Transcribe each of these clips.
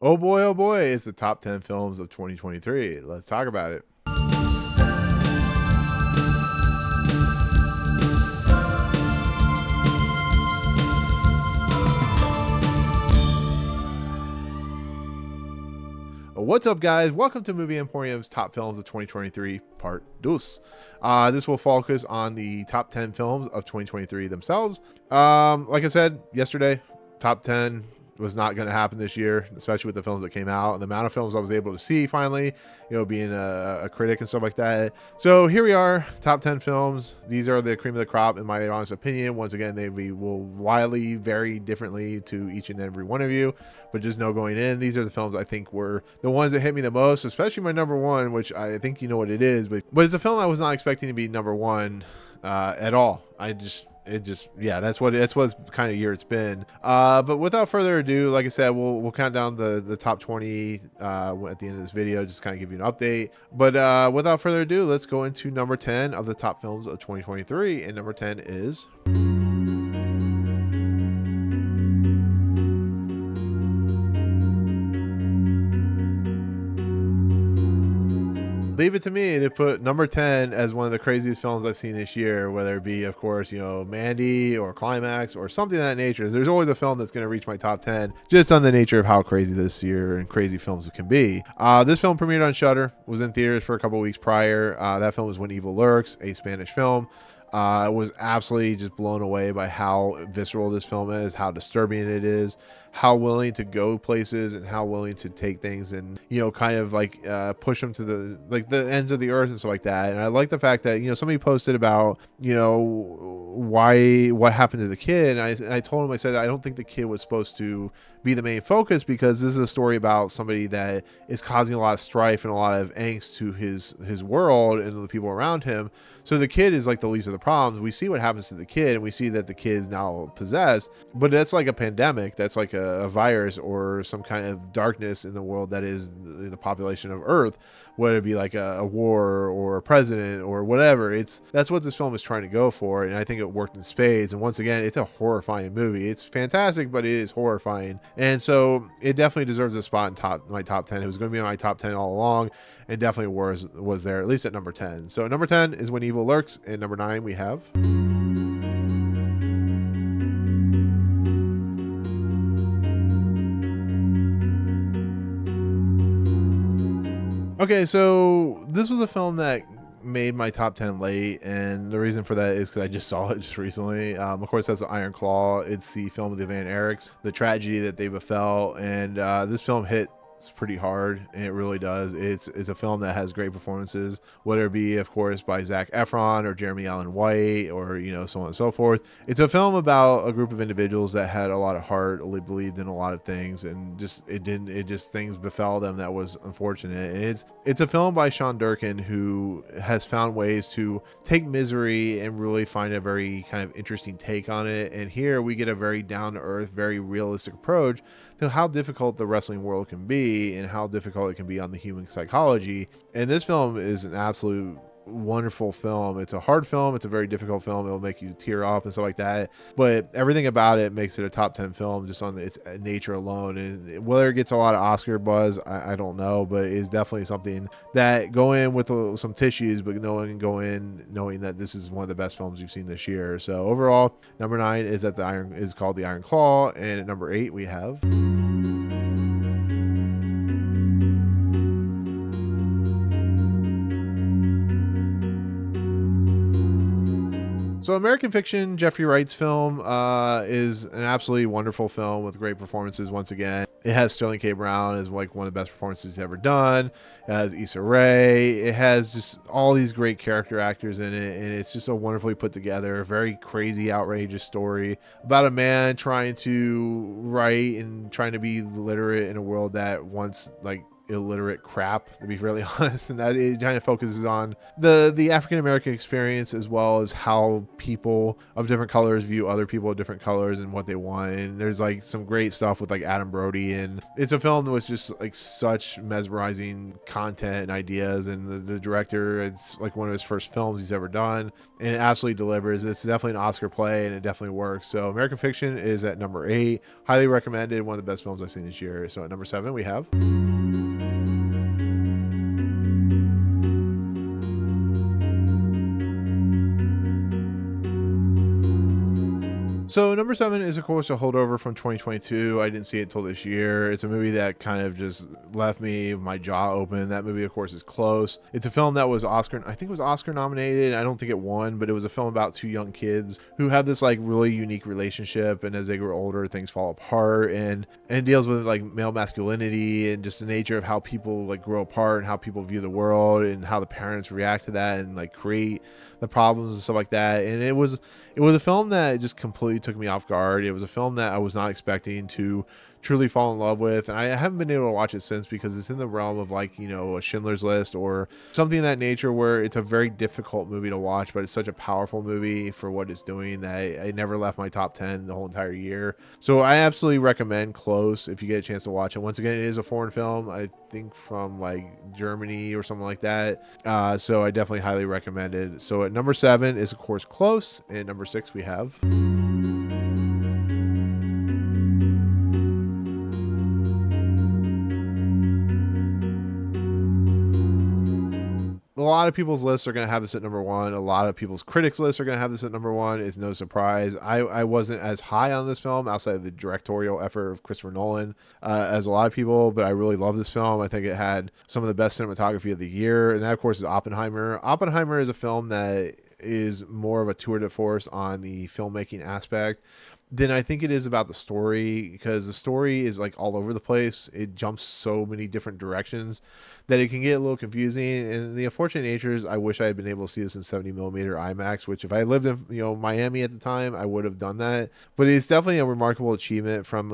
oh boy, it's the top 10 films of 2023. Let's talk about it. What's up, guys? Welcome to Movie Emporium's Top Films of 2023, Part 2. This will focus on the top 10 films of 2023 themselves. Like I said yesterday, top 10 was not going to happen this year, especially with the films that came out and the amount of films I was able to see finally, being a critic and stuff like that. So here we are, top 10 films. These are the cream of the crop, in my honest opinion. Once again, they will widely vary differently to each and every one of you, but just know going in, these are the films I think were the ones that hit me the most, especially my number one, which I think you know what it is, but it's a film I was not expecting to be number one at all. That's what kind of year it's been. But without further ado, like I said, we'll count down the top 20 at the end of this video, just kind of give you an update. But without further ado, let's go into number 10 of the top films of 2023, and number 10 is Leave it to me to put number 10 as one of the craziest films I've seen this year, whether it be, of course, Mandy or Climax or something of that nature. There's always a film that's going to reach my top 10 just on the nature of how crazy this year and crazy films it can be. This film premiered on Shudder, was in theaters for a couple weeks prior. That film was When Evil Lurks, a Spanish film. I was absolutely just blown away by how visceral this film is, how disturbing it is, how willing to go places and how willing to take things and, kind of like push them to the ends of the earth and stuff like that. And I like the fact that, somebody posted about, what happened to the kid. And I told him, I said, I don't think the kid was supposed to be the main focus, because this is a story about somebody that is causing a lot of strife and a lot of angst to his world and the people around him. So the kid is like the least of the problems. We see what happens to the kid, and we see that the kid is now possessed, but that's like a pandemic. That's like a virus or some kind of darkness in the world that is the population of Earth, whether it be like a war or a president or whatever. That's what this film is trying to go for, and I think it worked in spades. And once again, it's a horrifying movie. It's fantastic, but it is horrifying, and so it definitely deserves a spot in my top 10. It was going to be in my top 10 all along, and definitely was there, at least at number 10. So number 10 is When Evil Lurks, and number 9 we have Okay, so this was a film that made my top 10 late, and the reason for that is because I just saw it just recently. Of course, that's Iron Claw. It's the film of the Van Eriks, the tragedy that they befell, and this film hit pretty hard, and it really does. It's a film that has great performances, whether it be, of course, by Zac Efron or Jeremy Allen White, or so on and so forth. It's a film about a group of individuals that had a lot of heart, believed in a lot of things, and things befell them that was unfortunate. And it's a film by Sean Durkin, who has found ways to take misery and really find a very kind of interesting take on it. And here we get a very down-to-earth, very realistic approach to how difficult the wrestling world can be and how difficult it can be on the human psychology. And this film is an absolute wonderful film. It's a hard film. It's a very difficult film. It'll make you tear up and stuff like that. But everything about it makes it a top 10 film just on its nature alone. And whether it gets a lot of Oscar buzz, I don't know, but it's definitely something that go in with some tissues, but knowing that this is one of the best films you've seen this year. So overall, number 9 is called The Iron Claw, and at number 8 we have So American Fiction, Jeffrey Wright's film, is an absolutely wonderful film with great performances once again. It has Sterling K. Brown as like one of the best performances he's ever done. It has Issa Rae. It has just all these great character actors in it, and it's just a wonderfully put together, very crazy, outrageous story about a man trying to write and trying to be literate in a world that once illiterate crap, to be fairly honest, and that it kind of focuses on the African American experience, as well as how people of different colors view other people of different colors and what they want. And there's like some great stuff with like Adam Brody, and it's a film that was just like such mesmerizing content and ideas, and the director, it's like one of his first films he's ever done, and it absolutely delivers. It's definitely an Oscar play, and it definitely works. So American Fiction is at number 8, highly recommended, one of the best films I've seen this year. So at number 7 we have So number 7 is, of course, a holdover from 2022. I didn't see it till this year. It's a movie that kind of just left me with my jaw open. That movie, of course, is Close. It's a film that was I think it was Oscar nominated. I don't think it won, but it was a film about 2 young kids who have this like really unique relationship, and as they grow older, things fall apart, and deals with like male masculinity and just the nature of how people like grow apart and how people view the world and how the parents react to that and like create the problems and stuff like that. And it was a film that just completely took me off guard. It was a film that I was not expecting to truly fall in love with, and I haven't been able to watch it since, because it's in the realm of like, you know, a Schindler's List or something of that nature, where it's a very difficult movie to watch, but it's such a powerful movie for what it's doing that I never left my top 10 the whole entire year. So I absolutely recommend Close if you get a chance to watch it. Once again, it is a foreign film, I think from like Germany or something like that, so I definitely highly recommend it. So at number 7 is, of course, Close, and number 6 we have a lot of people's lists are going to have this at number 1. A lot of people's critics' lists are going to have this at number 1. It's no surprise. I wasn't as high on this film outside of the directorial effort of Christopher Nolan as a lot of people, but I really love this film. I think it had some of the best cinematography of the year, and that, of course, is Oppenheimer. Oppenheimer is a film that is more of a tour de force on the filmmaking aspect than I think it is about the story, because the story is like all over the place. It jumps so many different directions that it can get a little confusing. And the unfortunate nature is I wish I had been able to see this in 70mm IMAX, which if I lived in, you know, Miami at the time, I would have done that. But it's definitely a remarkable achievement from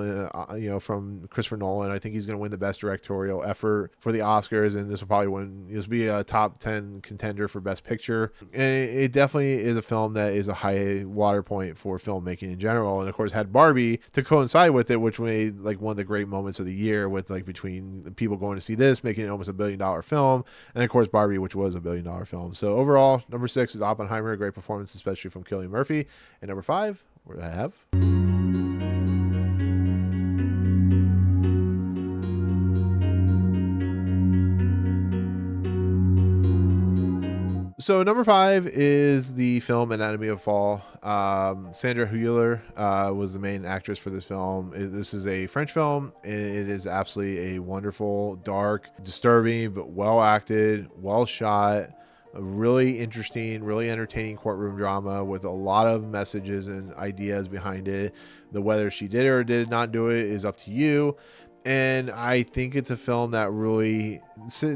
from Christopher Nolan. I think he's going to win the best directorial effort for the Oscars, and this will be a top 10 contender for Best Picture. And it definitely is a film that is a high water point for filmmaking in general. And of course had Barbie to coincide with it, which made like one of the great moments of the year, with like between the people going to see this, making it almost $1 billion film, and of course Barbie, which was $1 billion film. So overall, number 6 is Oppenheimer, a great performance, especially from Cillian Murphy. And number 5, what do I have? So number 5 is the film Anatomy of a Fall. Sandra Hüller was the main actress for this film. This is a French film, and it is absolutely a wonderful, dark, disturbing, but well acted, well shot, a really interesting, really entertaining courtroom drama with a lot of messages and ideas behind it. Whether she did or did not do it is up to you. And I think it's a film that really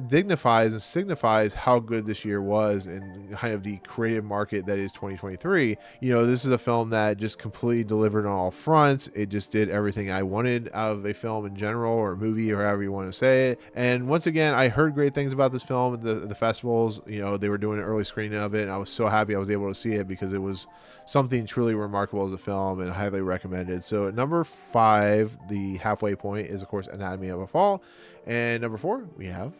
dignifies and signifies how good this year was and kind of the creative market that is 2023. You know, this is a film that just completely delivered on all fronts. It just did everything I wanted out of a film in general, or a movie, or however you want to say it. And once again, I heard great things about this film at the festivals. You know, they were doing an early screening of it, and I was so happy I was able to see it, because it was something truly remarkable as a film, and highly recommended. So at number 5, the halfway point, is of course Anatomy of a Fall. And number 4, we have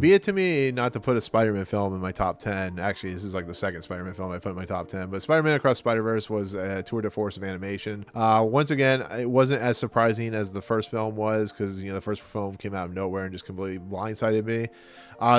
Be it to me not to put a Spider-Man film in my top 10. Actually, this is like the second Spider-Man film I put in my top 10. But Spider-Man Across Spider-Verse was a tour de force of animation. Once again, it wasn't as surprising as the first film was, because, you know, the first film came out of nowhere and just completely blindsided me.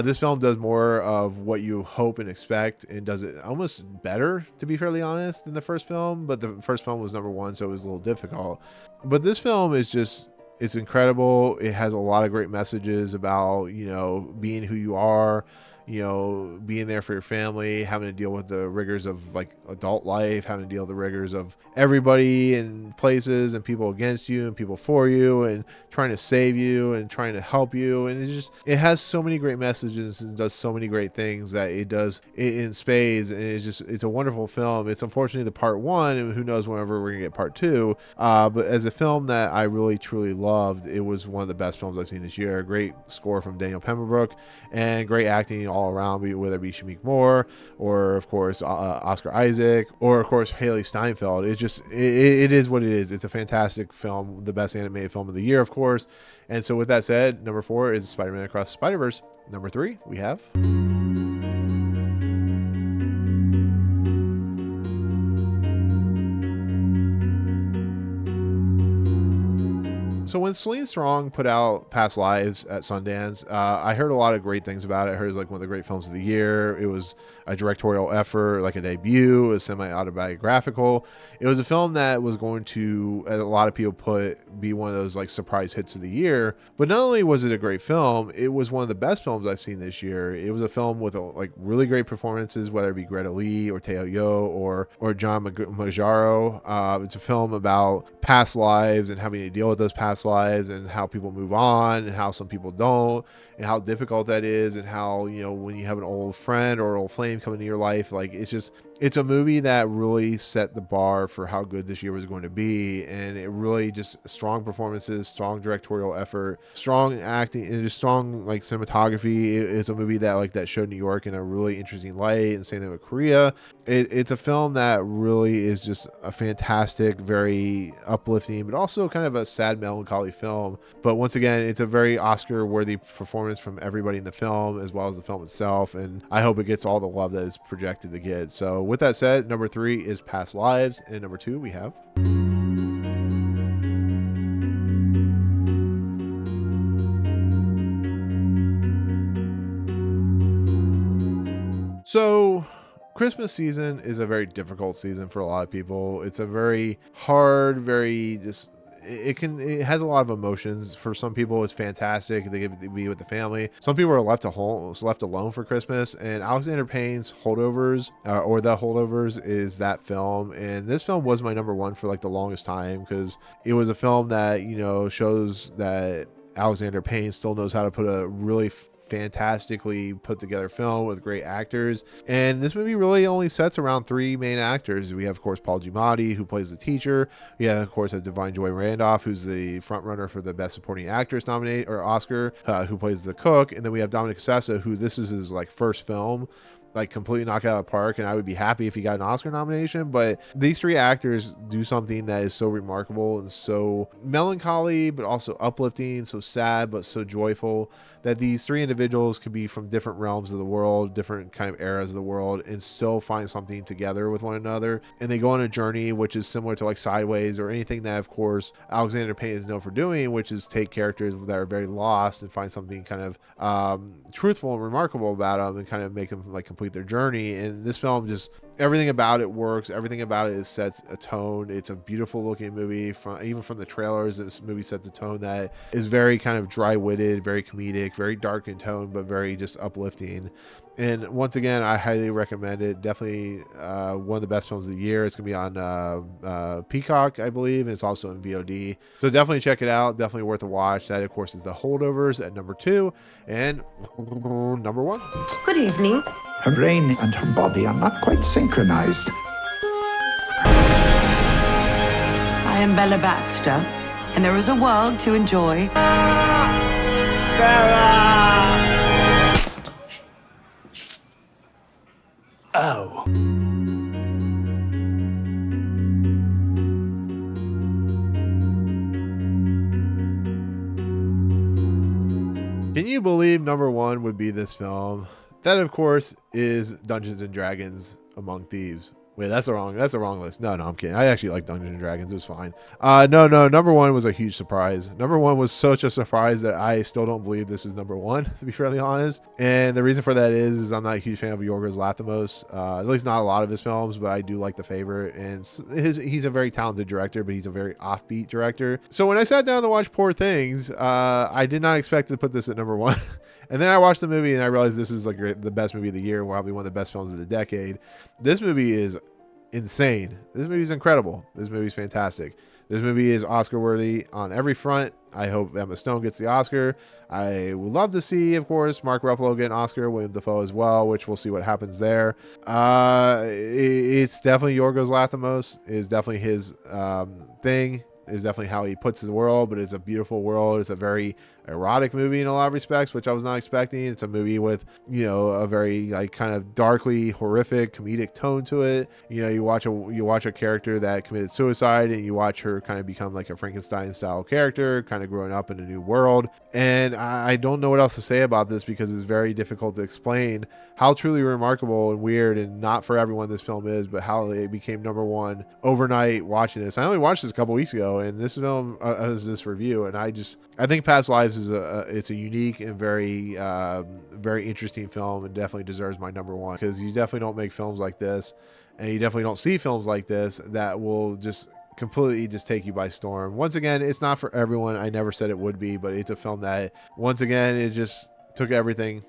This film does more of what you hope and expect, and does it almost better, to be fairly honest, than the first film. But the first film was number 1, so it was a little difficult. But this film is just... it's incredible. It has a lot of great messages about, you know, being who you are being there for your family, having to deal with the rigors of like adult life, having to deal with the rigors of everybody and places and people against you and people for you, and trying to save you and trying to help you. And it has so many great messages and does so many great things that it does in spades. And it's a wonderful film. It's unfortunately the part one, and who knows whenever we're gonna get part two. But as a film that I really truly loved, it was one of the best films I've seen this year. Great score from Daniel Pemberton and great acting all around, whether it be Shamik Moore or of course Oscar Isaac or of course Haley Steinfeld. It is what it is. It's a fantastic film, the best animated film of the year, of course. And so with that said, number 4 is Spider-Man Across the Spider-Verse. Number 3 we have So when Celine Strong put out Past Lives at Sundance, I heard a lot of great things about it. I heard it was like one of the great films of the year. It was a directorial effort, like a debut. It was semi-autobiographical. It was a film that was going to, as a lot of people be one of those like surprise hits of the year. But not only was it a great film, it was one of the best films I've seen this year. It was a film with like really great performances, whether it be Greta Lee or Teo Yo or John Magaro. It's a film about past lives and having to deal with those past lives and how people move on and how some people don't and how difficult that is, and how when you have an old friend or old flame come into your life, like it's a movie that really set the bar for how good this year was going to be. And it really just strong performances, strong directorial effort, strong acting, and just strong like cinematography. It's a movie that showed New York in a really interesting light, and same thing with Korea. It's a film that really is just a fantastic, very uplifting, but also kind of a sad, melancholy film. But once again, it's a very Oscar worthy performance from everybody in the film as well as the film itself, and I hope it gets all the love that it's projected to get. So with that said, number 3 is Past Lives, and number 2 we have So Christmas season is a very difficult season for a lot of people. It's a very hard, very just it has a lot of emotions. For some people it's fantastic, they get to be with the family. Some people are left alone for Christmas, and Alexander Payne's Holdovers or The Holdovers is that film. And this film was my number 1 for like the longest time, because it was a film that shows that Alexander Payne still knows how to put a really fantastically put together film with great actors. And this movie really only sets around 3 main actors. We have, of course, Paul Giamatti, who plays the teacher. We have, of course, Divine Joy Randolph, who's the front runner for the Best Supporting Actress nominate or Oscar, who plays the cook. And then we have Dominic Sessa, who this is his like first film, like completely knock out of the park, and I would be happy if he got an Oscar nomination. But these 3 actors do something that is so remarkable and so melancholy but also uplifting, so sad but so joyful, that these 3 individuals could be from different realms of the world, different kind of eras of the world, and still find something together with one another. And they go on a journey which is similar to like Sideways or anything that, of course, Alexander Payne is known for doing, which is take characters that are very lost and find something kind of truthful and remarkable about them, and kind of make them like complete their journey. And this film, just everything about it works. Everything about it sets a tone. It's a beautiful looking movie. Even from the trailers, this movie sets a tone that is very kind of dry-witted, very comedic, very dark in tone, but very just uplifting. And once again, I highly recommend it. Definitely one of the best films of the year. It's going to be on Peacock, I believe, and it's also in VOD. So definitely check it out. Definitely worth a watch. That, of course, is The Holdovers at number 2. And number 1. Good evening. Her brain and her body are not quite synchronized. I am Bella Baxter, and there is a world to enjoy. Oh. Can you believe number 1 would be this film? That, of course, is Dungeons and Dragons Among Thieves. Wait, that's the wrong list. No, I'm kidding. I actually like Dungeons and Dragons. It was fine. No, number 1 was a huge surprise. Number 1 was such a surprise that I still don't believe this is number 1, to be fairly honest. And the reason for that is I'm not a huge fan of Yorgos Lanthimos. At least not a lot of his films, but I do like The Favorite. And he's a very talented director, but he's a very offbeat director. So when I sat down to watch Poor Things, I did not expect to put this at number 1. And then I watched the movie and I realized this is like the best movie of the year, probably one of the best films of the decade. This movie is insane. This movie is incredible. This movie is fantastic. This movie is Oscar worthy on every front. I hope Emma Stone gets the Oscar. I would love to see, of course, Mark Ruffalo get an Oscar, William Dafoe as well, which we'll see what happens there. It's definitely Yorgos Lanthimos. Is definitely his thing. Is definitely how he puts his world, but it's a beautiful world. It's a very erotic movie in a lot of respects, which I was not expecting. It's a movie with, you know, a very like kind of darkly horrific comedic tone to it. You know, you watch a character that committed suicide, and you watch her kind of become like a Frankenstein style character, kind of growing up in a new world. And I don't know what else to say about this because it's very difficult to explain how truly remarkable and weird and not for everyone this film is, but how it became #1 overnight watching this. I only watched this a couple weeks ago, and this film is this review, and I think Past Lives is it's a unique and very very interesting film, and definitely deserves my #1 because you definitely don't make films like this, and you definitely don't see films like this that will just completely just take you by storm. Once again, it's not for everyone. I never said it would be, but it's a film that once again it just took everything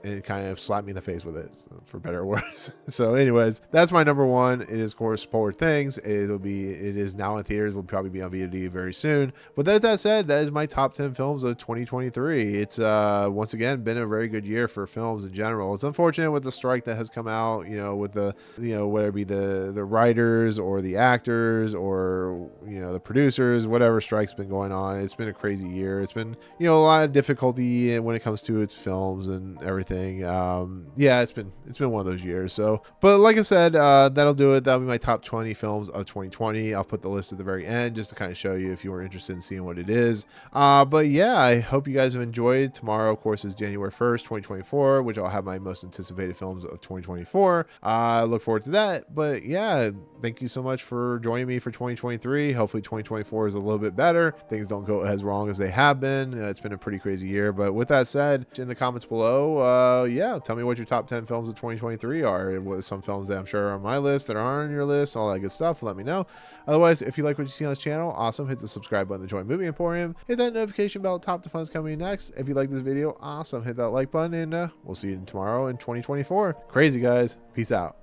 and kind of slapped me in the face with it, for better or worse. So anyways, that's my #1. It is, of course, Poor Things. It is now in theaters. Will probably be on VOD very soon. But that said, that is my top 10 films of 2023. It's once again been a very good year for films in general. It's unfortunate with the strike that has come out, you know, with the, you know, whether it be the writers or the actors or, you know, the producers, whatever strike's been going on. It's been a crazy year. It's been, you know, a lot of difficulty when it comes to its films and everything. Yeah, it's been one of those years. So, but like I said, that'll do it. That'll be my top 20 films of 2020. I'll put the list at the very end just to kind of show you if you were interested in seeing what it is. But yeah, I hope you guys have enjoyed. Tomorrow, of course, is January 1st, 2024, which I'll have my most anticipated films of 2024. I look forward to that. But yeah, thank you so much for joining me for 2023. Hopefully 2024 is a little bit better. Things don't go as wrong as they have been. It's been a pretty crazy year. But with that said, in the comments below, yeah, tell me what your top 10 films of 2023 are. What some films that I'm sure are on my list that aren't on your list, all that good stuff. Let me know. Otherwise, if you like what you see on this channel, awesome. Hit the subscribe button to join Movie Emporium. Hit that notification bell. Top to Fun's coming next. If you like this video, awesome. Hit that like button, and we'll see you tomorrow in 2024. Crazy, guys. Peace out.